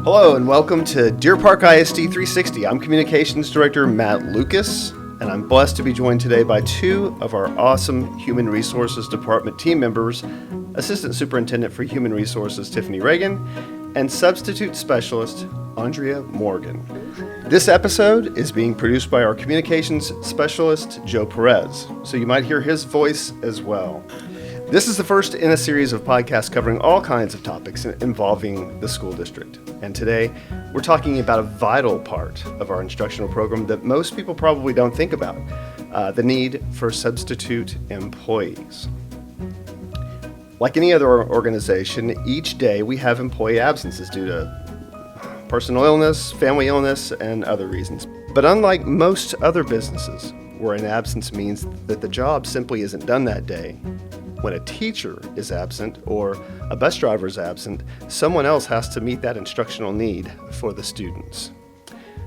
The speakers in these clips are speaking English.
Hello and welcome to Deer Park ISD 360. I'm Communications Director Matt Lucas, and I'm blessed to be joined today by two of our awesome Human Resources Department team members, Assistant Superintendent for Human Resources Tiffany Regan, and Substitute Specialist Andrea Morgan. This episode is being produced by our Communications Specialist Joe Perez, so you might hear his voice as well. This is the first in a series of podcasts covering all kinds of topics involving the school district. And today, we're talking about a vital part of our instructional program that most people probably don't think about, the need for substitute employees. Like any other organization, each day we have employee absences due to personal illness, family illness, and other reasons. But unlike most other businesses, where an absence means that the job simply isn't done that day, when a teacher is absent or a bus driver is absent, someone else has to meet that instructional need for the students.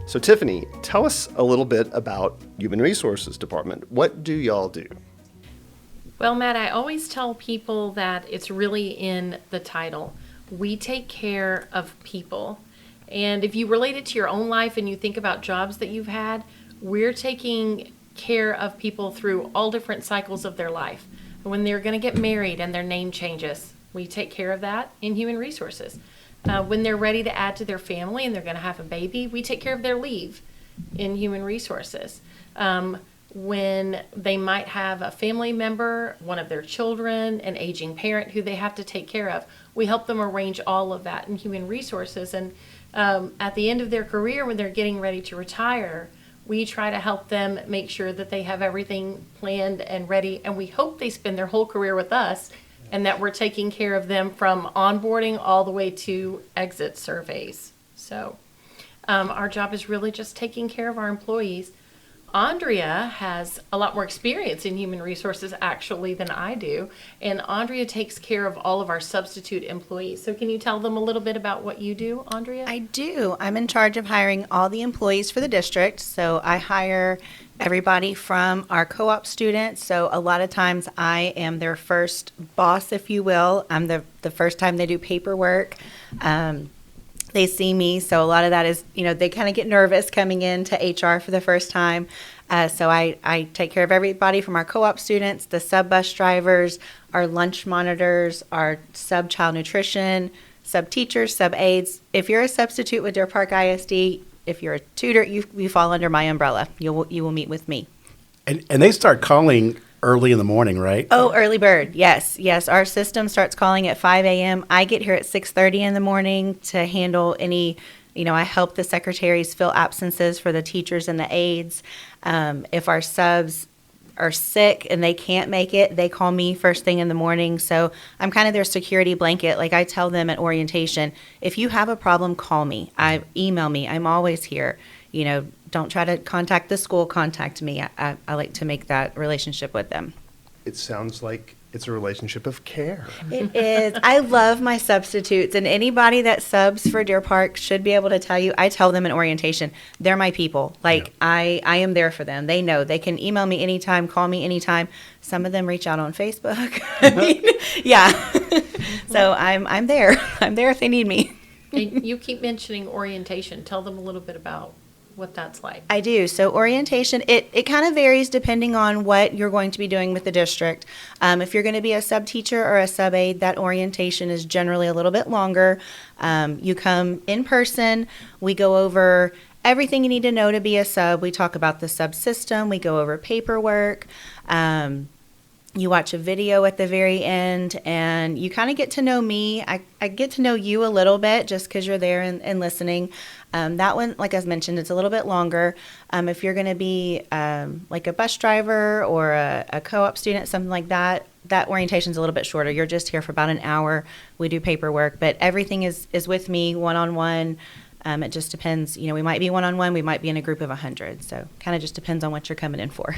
So Tiffany, tell us a little bit about Human Resources Department. What do y'all do? Well, Matt, I always tell people that it's really in the title. We take care of people. And if you relate it to your own life and you think about jobs that you've had, we're taking care of people through all different cycles of their life. When they're going to get married and their name changes, we take care of that in Human Resources. When they're ready to add to their family and they're going to have a baby, we take care of their leave in Human Resources. When they might have a family member, one of their children, an aging parent who they have to take care of, we help them arrange all of that in Human Resources. And at the end of their career, when they're getting ready to retire, we try to help them make sure that they have everything planned and ready, and we hope they spend their whole career with us and that we're taking care of them from onboarding all the way to exit surveys. So our job is really just taking care of our employees. Andrea has a lot more experience in Human Resources actually than I do, and Andrea takes care of all of our substitute employees. So can you tell them a little bit about what you do, Andrea? I do. I'm in charge of hiring all the employees for the district. So I hire everybody from our co-op students. So a lot of times I am their first boss, if you will. I'm the first time they do paperwork. They see me, so a lot of that is, they kind of get nervous coming into HR for the first time. So I take care of everybody from our co-op students, the sub-bus drivers, our lunch monitors, our sub-child nutrition, sub-teachers, sub-aides. If you're a substitute with Deer Park ISD, if you're a tutor, you fall under my umbrella. You will meet with me. And they start calling early in the morning, right? Oh, early bird. Yes. Our system starts calling at 5 a.m. I get here at 6:30 in the morning to handle any, I help the secretaries fill absences for the teachers and the aides. If our subs are sick and they can't make it, they call me first thing in the morning. So I'm kind of their security blanket. Like I tell them at orientation, if you have a problem, call me. Email me. I'm always here. Don't try to contact the school, contact me. I like to make that relationship with them. It sounds like it's a relationship of care. It is. I love my substitutes, and anybody that subs for Deer Park should be able to tell you, I tell them in orientation, they're my people. Like, yeah. I am there for them. They know. They can email me anytime, call me anytime. Some of them reach out on Facebook. Yeah. So I'm there. I'm there if they need me. And you keep mentioning orientation. Tell them a little bit about what that's like. I do. So orientation, it kind of varies depending on what you're going to be doing with the district. If you're going to be a sub-teacher or a sub-aide, that orientation is generally a little bit longer. You come in person. We go over everything you need to know to be a sub. We talk about the sub system. We go over paperwork. You watch a video at the very end, and you kind of get to know me. I get to know you a little bit just because you're there and listening. That one, like I mentioned, it's a little bit longer. If you're going to be like a bus driver or a co-op student, something like that, that orientation's a little bit shorter. You're just here for about an hour. We do paperwork, but everything is with me one-on-one. It just depends. We might be one-on-one. We might be in a group of 100. So kind of just depends on what you're coming in for.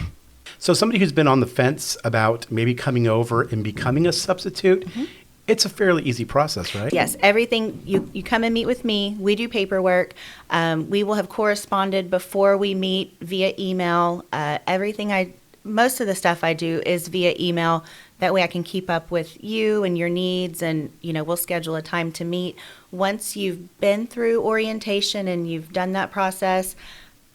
So somebody who's been on the fence about maybe coming over and becoming a substitute, mm-hmm. It's a fairly easy process, right? Yes, everything, you come and meet with me. We do paperwork. We will have corresponded before we meet via email. Everything most of the stuff I do is via email. That way I can keep up with you and your needs, and, we'll schedule a time to meet. Once you've been through orientation and you've done that process,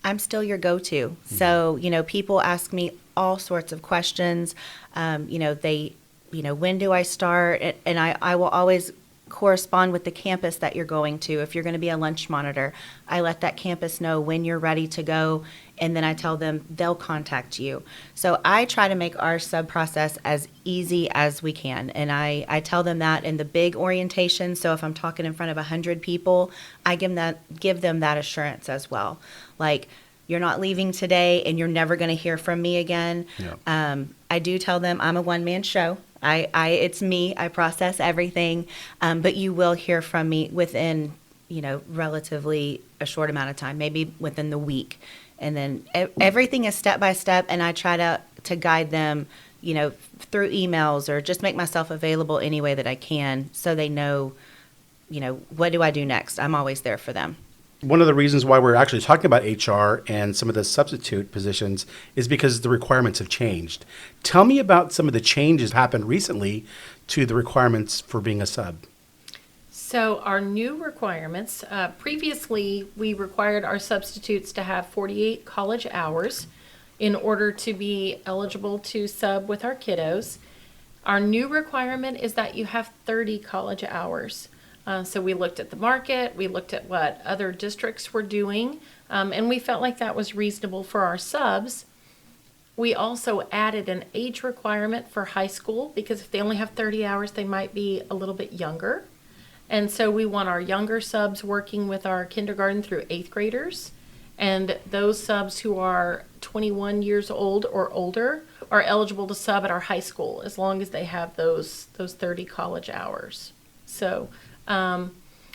I'm still your go-to. Mm-hmm. So, people ask me all sorts of questions. When do I start? And I will always correspond with the campus that you're going to. If you're going to be a lunch monitor, I let that campus know when you're ready to go, and then I tell them they'll contact you. So I try to make our sub process as easy as we can, and I tell them that in the big orientation. So if I'm talking in front of 100 people, I give them that assurance as well. Like, you're not leaving today and you're never going to hear from me again. Yeah. I do tell them I'm a one-man show. It's me. I process everything, but you will hear from me within, relatively a short amount of time, maybe within the week. And then everything is step by step, and I try to guide them, through emails, or just make myself available any way that I can, so they know, what do I do next? I'm always there for them. One of the reasons why we're actually talking about HR and some of the substitute positions is because the requirements have changed. Tell me about some of the changes that happened recently to the requirements for being a sub. So our new requirements, previously we required our substitutes to have 48 college hours in order to be eligible to sub with our kiddos. Our new requirement is that you have 30 college hours. So we looked at the market, we looked at what other districts were doing, and we felt like that was reasonable for our subs. We also added an age requirement for high school, because if they only have 30 hours, they might be a little bit younger. And so we want our younger subs working with our kindergarten through 8th graders, and those subs who are 21 years old or older are eligible to sub at our high school, as long as they have those 30 college hours. So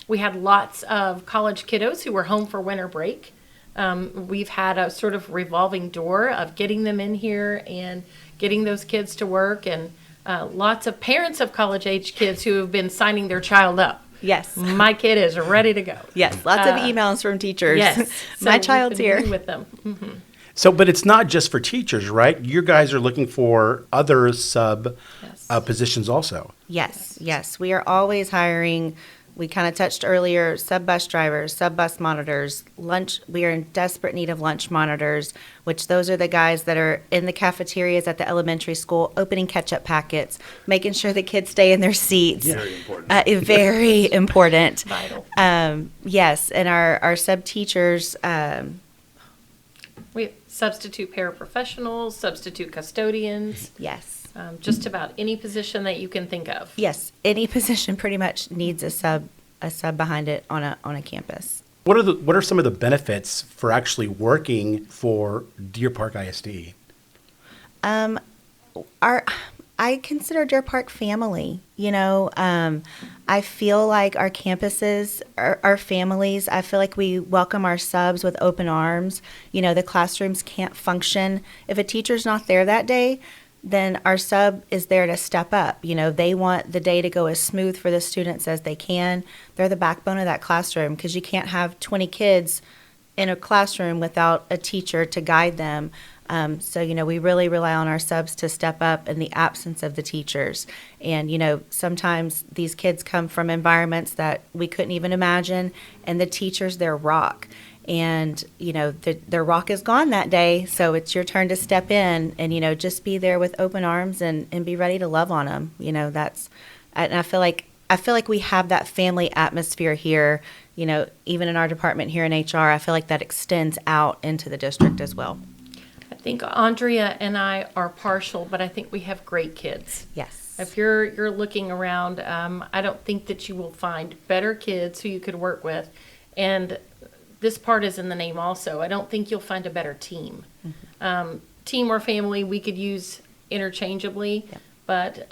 we had lots of college kiddos who were home for winter break. We've had a sort of revolving door of getting them in here and getting those kids to work, and lots of parents of college-age kids who have been signing their child up. Yes. My kid is ready to go. Yes, lots of emails from teachers. Yes. My child's here. With them. Mm-hmm. So, but it's not just for teachers, right? You guys are looking for other sub positions also. Yes. We are always hiring. We kind of touched earlier, sub bus drivers, sub bus monitors, lunch. We are in desperate need of lunch monitors, which those are the guys that are in the cafeterias at the elementary school, opening ketchup packets, making sure the kids stay in their seats. Very important. Very important. Vital. Yes, and our sub teachers. We have substitute paraprofessionals, substitute custodians. Yes. Just about any position that you can think of. Yes, any position pretty much needs a sub behind it on a campus. What are some of the benefits for actually working for Deer Park ISD? I consider Deer Park family. I feel like our campuses are families. I feel like we welcome our subs with open arms. The classrooms can't function if a teacher's not there that day. Then our sub is there to step up. They want the day to go as smooth for the students as they can. They're the backbone of that classroom, because you can't have 20 kids in a classroom without a teacher to guide them. So we really rely on our subs to step up in the absence of the teachers. And, sometimes these kids come from environments that we couldn't even imagine, and the teachers, they're rock. And, their rock is gone that day, so it's your turn to step in and, just be there with open arms and be ready to love on them. And I feel like we have that family atmosphere here, even in our department here in HR. I feel like that extends out into the district as well. I think Andrea and I are partial, but I think we have great kids. Yes. If you're looking around, I don't think that you will find better kids who you could work with. And this part is in the name also. I don't think you'll find a better team. Mm-hmm. Team or family we could use interchangeably, yep. But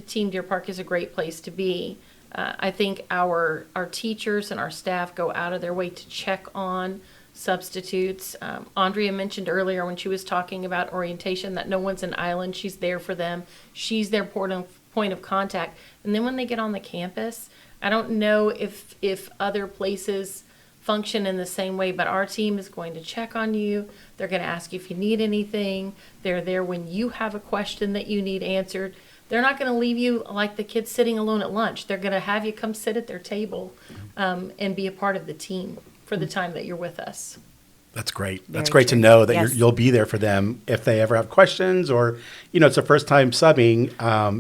Team Deer Park is a great place to be. I think our teachers and our staff go out of their way to check on substitutes. Andrea mentioned earlier when she was talking about orientation that no one's an island. She's there for them. She's their point of contact. And then when they get on the campus, I don't know if other places function in the same way, but our team is going to check on you. They're going to ask you if you need anything. They're there when you have a question that you need answered. They're not going to leave you like the kids sitting alone at lunch. They're going to have you come sit at their table and be a part of the team for the time that you're with us. That's great. Very That's great to true. know that Yes. you'll be there for them if they ever have questions, or, it's a first time subbing,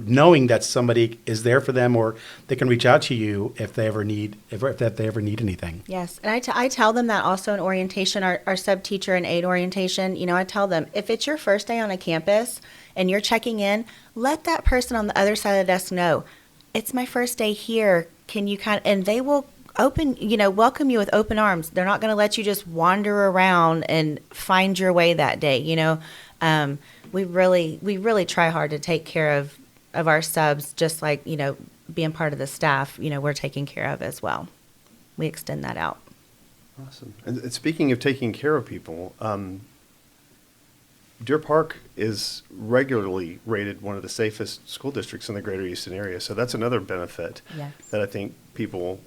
knowing that somebody is there for them, or they can reach out to you if they ever need anything. Yes, and I tell them that also in orientation, our sub-teacher and aide orientation, I tell them, if it's your first day on a campus and you're checking in, let that person on the other side of the desk know, it's my first day here, can you and they will welcome you with open arms. They're not going to let you just wander around and find your way that day. We really try hard to take care of our subs, just like, being part of the staff, we're taken care of as well. We extend that out. Awesome. And speaking of taking care of people, Deer Park is regularly rated one of the safest school districts in the greater Houston area. So that's another benefit Yes. that I think people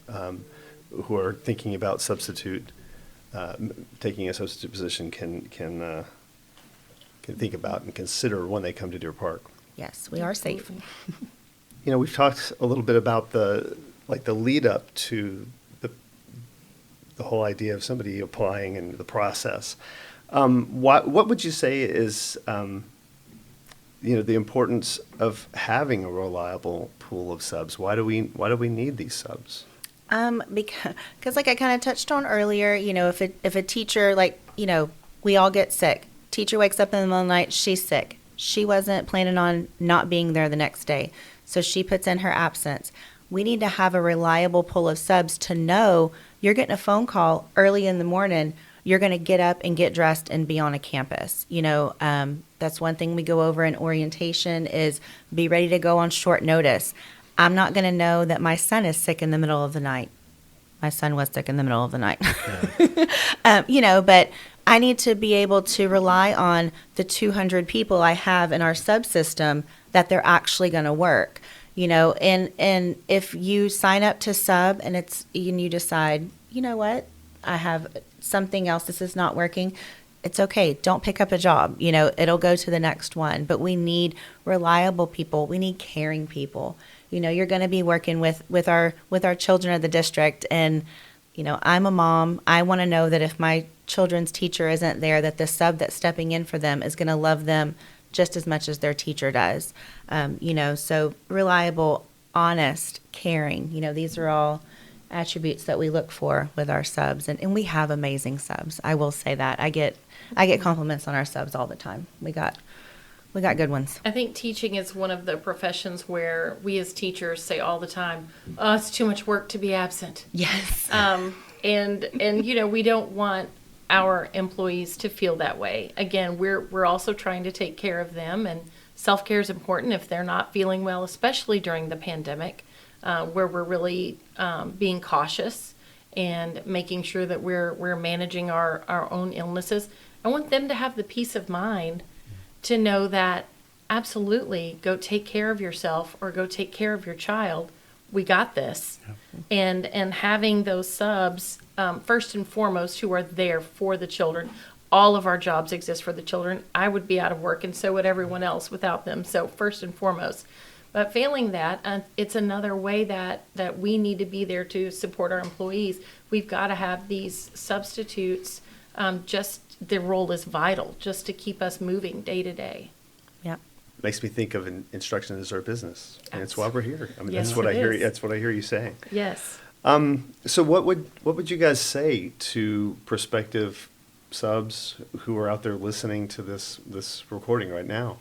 who are thinking about taking a substitute position can think about and consider when they come to Deer Park. Yes, we are safe. We've talked a little bit about the lead up to the whole idea of somebody applying and the process. What would you say is the importance of having a reliable pool of subs? Why do we need these subs? Because like I kind of touched on earlier, if a teacher, we all get sick. Teacher wakes up in the middle of the night, she's sick. She wasn't planning on not being there the next day, so she puts in her absence. We need to have a reliable pool of subs to know you're getting a phone call early in the morning. You're going to get up and get dressed and be on a campus. That's one thing we go over in orientation is be ready to go on short notice. I'm not going to know that my son is sick in the middle of the night. My son was sick in the middle of the night. But I need to be able to rely on the 200 people I have in our subsystem that they're actually going to work. And if you sign up to sub and you decide, what, I have something else, this is not working, it's okay. Don't pick up a job. It'll go to the next one. But we need reliable people. We need caring people. You're going to be working with our children of the district, and I'm a mom. I want to know that if my children's teacher isn't there, that the sub that's stepping in for them is going to love them just as much as their teacher does. So reliable, honest, caring. These are all attributes that we look for with our subs, and we have amazing subs. I will say that. I get compliments on our subs all the time. We got good ones. I think teaching is one of the professions where we as teachers say all the time, "Oh, it's too much work to be absent." Yes. And we don't want our employees to feel that way. Again, we're also trying to take care of them, and self-care is important if they're not feeling well, especially during the pandemic, where we're really being cautious and making sure that we're managing our own illnesses. I want them to have the peace of mind to know that absolutely go take care of yourself or go take care of your child. We got this. And having those subs, first and foremost, who are there for the children. All of our jobs exist for the children. I would be out of work, and so would everyone else without them. So first and foremost. But failing that, it's another way that we need to be there to support our employees. We've got to have these substitutes. Just their role is vital, just to keep us moving day to day. Yep. Makes me think of instruction as our business, and it's why we're here. I mean, Yes, that's what it I hear. is. That's what I hear you saying. Yes. So what would you guys say to prospective subs who are out there listening to this recording right now?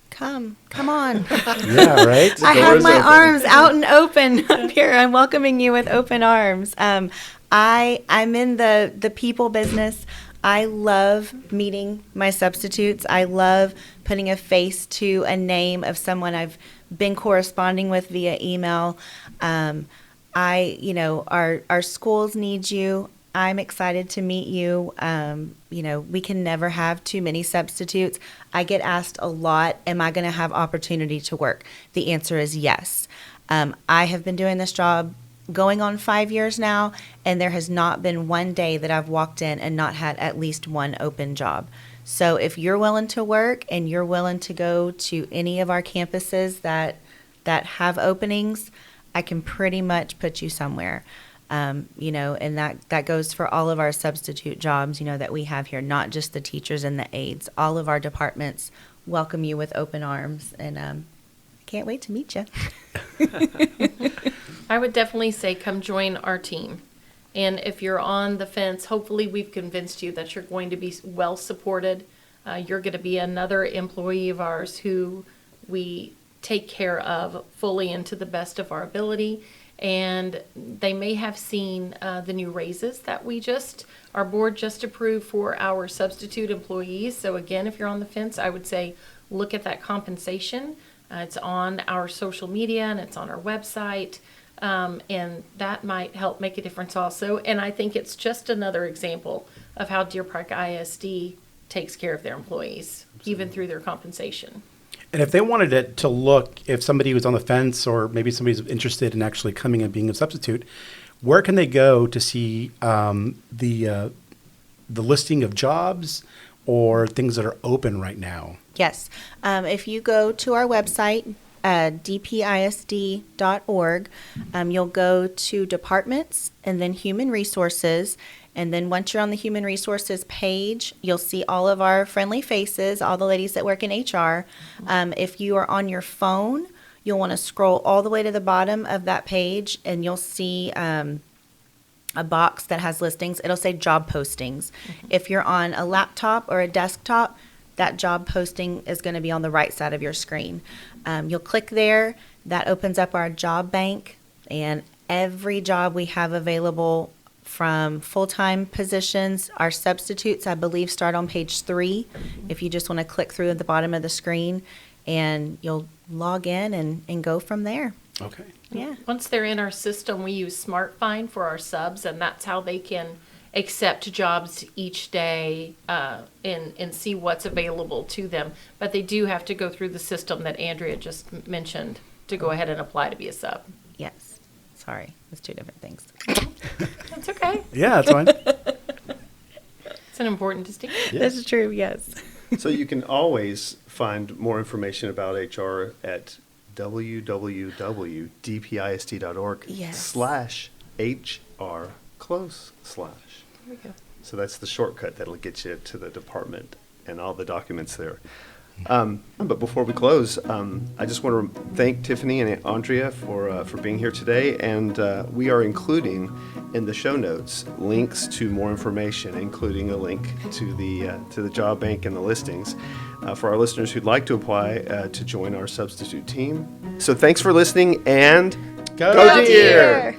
Come on. Yeah, right? I door have is my open. arms out and open up here. I'm welcoming you with open arms. I'm in the people business. I love meeting my substitutes. I love putting a face to a name of someone I've been corresponding with via email. Our schools need you. I'm excited to meet you. We can never have too many substitutes. I get asked a lot, am I going to have opportunity to work? The answer is yes. I have been doing this job going on 5 years now, and there has not been one day that I've walked in and not had at least one open job. So if you're willing to work and you're willing to go to any of our campuses that have openings, I can pretty much put you somewhere. And that goes for all of our substitute jobs, that we have here, not just the teachers and the aides. All of our departments welcome you with open arms, and I can't wait to meet you. I would definitely say come join our team. And if you're on the fence, hopefully we've convinced you that you're going to be well supported. You're going to be another employee of ours who we take care of fully and to the best of our ability. And they may have seen the new raises that our board just approved for our substitute employees. So again, if you're on the fence, I would say look at that compensation. It's on our social media and it's on our website. And that might help make a difference also. And I think it's just another example of how Deer Park ISD takes care of their employees, even through their compensation. And if they wanted to look, if somebody was on the fence or maybe somebody's interested in actually coming and being a substitute, where can they go to see the listing of jobs or things that are open right now? Yes. If you go to our website, DPISD.org, you'll go to departments and then human resources. And then once you're on the human resources page, you'll see all of our friendly faces, all the ladies that work in HR. If you are on your phone, you'll want to scroll all the way to the bottom of that page, and you'll see a box that has listings. It'll say job postings. If you're on a laptop or a desktop, that job posting is going to be on the right side of your screen. You'll click there. That opens up our job bank, and every job we have available from full-time positions. Our substitutes, I believe, start on page 3 if you just want to click through at the bottom of the screen, and you'll log in and go from there. Okay. Yeah. Once they're in our system, we use Smart Find for our subs, and that's how they can accept jobs each day and see what's available to them. But they do have to go through the system that Andrea just mentioned to go ahead and apply to be a sub. Yes. Sorry, it's 2 different things. That's okay. Yeah, that's fine. It's an important distinction. This is true, yes. So you can always find more information about HR at www.dpisd.org Yes. /HR /. There we go. So that's the shortcut that'll get you to the department and all the documents there. But before we close, I just want to thank Tiffany and Andrea for being here today, and we are including in the show notes links to more information, including a link to the job bank and the listings for our listeners who'd like to apply to join our substitute team. So thanks for listening, and Go Deer!